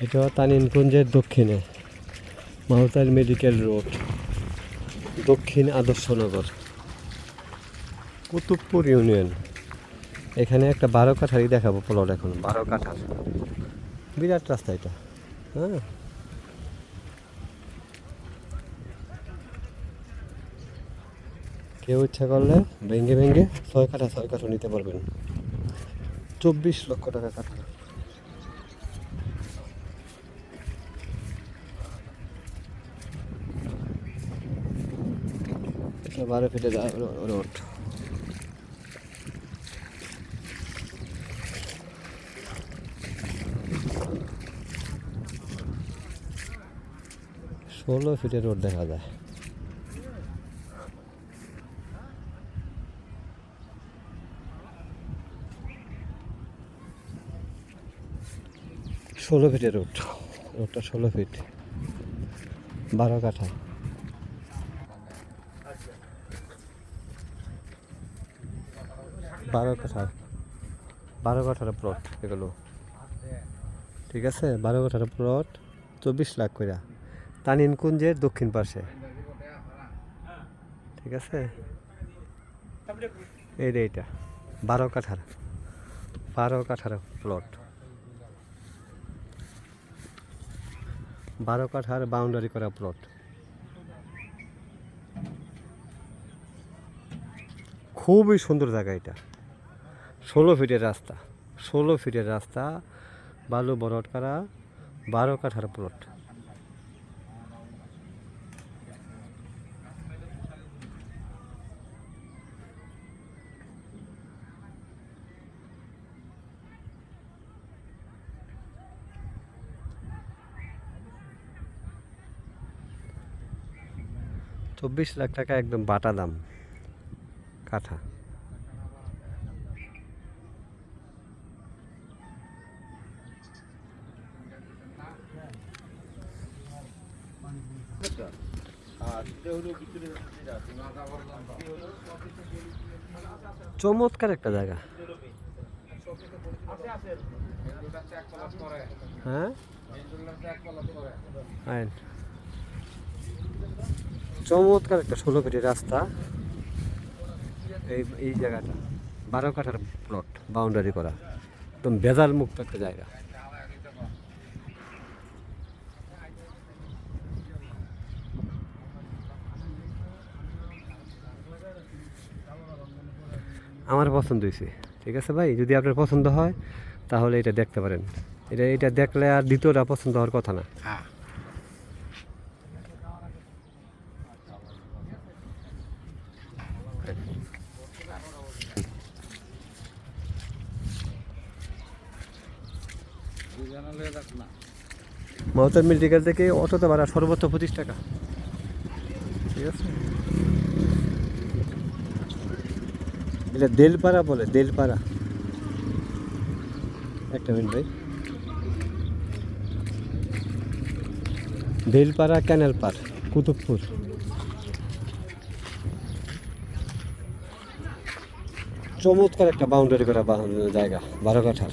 এটা তানিনকুঞ্জের দক্ষিণে মাহুতাল medical road, দক্ষিণ আদর্শনগর, কুতুবপুর ইউনিয়ন। এখানে একটা 12 কাঠারই দেখাবো প্লট। এখন 12 কাঠার বিরাট রাস্তা এটা। হ্যাঁ, কেউ ইচ্ছা করলে ভেঙে ভেঙে 6 কাঠা 6 কাঠা নিতে পারবেন। 24 লক্ষ টাকা কাঠা। এটা 12 ফিটের রোড। ষোলো ফিটের রোড দেখা যায়। ষোলো ফিটের রোড, রোডটা 16 ফিট, 12 কাঠা। বারো কাঠার প্লট এগুলো, ঠিক আছে। 12 কাঠার প্লট 24 লাখ করে, তানিনকুঞ্জের দক্ষিণ পাশে, ঠিক আছে। এইটা 12 কাঠার প্লট, 12 কাঠার বাউন্ডারি করা প্লট। খুবই সুন্দর জায়গা এটা। 16 ফিটের রাস্তা, 16 ফিটের রাস্তা, বালু বরট করা, 12 কাঠার প্লট। $24 লাখ টাকা একদম বাটা দাম কাঠা। চমৎকার একটা জায়গা। হ্যাঁ, চমৎকার একটা 16 ফিটের রাস্তা। এই জায়গাটা 12 কাঠার প্লট, বাউন্ডারি করা, একদম বেজাল মুক্ত একটা জায়গা। আমার পছন্দ হয়েছে, ঠিক আছে ভাই। যদি আপনার পছন্দ হয় তাহলে এটা দেখতে পারেন। এটা দেখলে আর দ্বিতীয়টা পছন্দ হওয়ার কথা না। মাহুতাল মেডিকেল থেকে অটোতে ভাড়া সর্বোচ্চ 25 টাকা, ঠিক আছে। এটা দেলপাড়া বলে, দেলপাড়া। একটা মিনিট ভাই, দেলপাড়া ক্যানেল পার, কুতুবপুর। চমৎকার একটা বাউন্ডারি করা জায়গা, 12 কাঠার।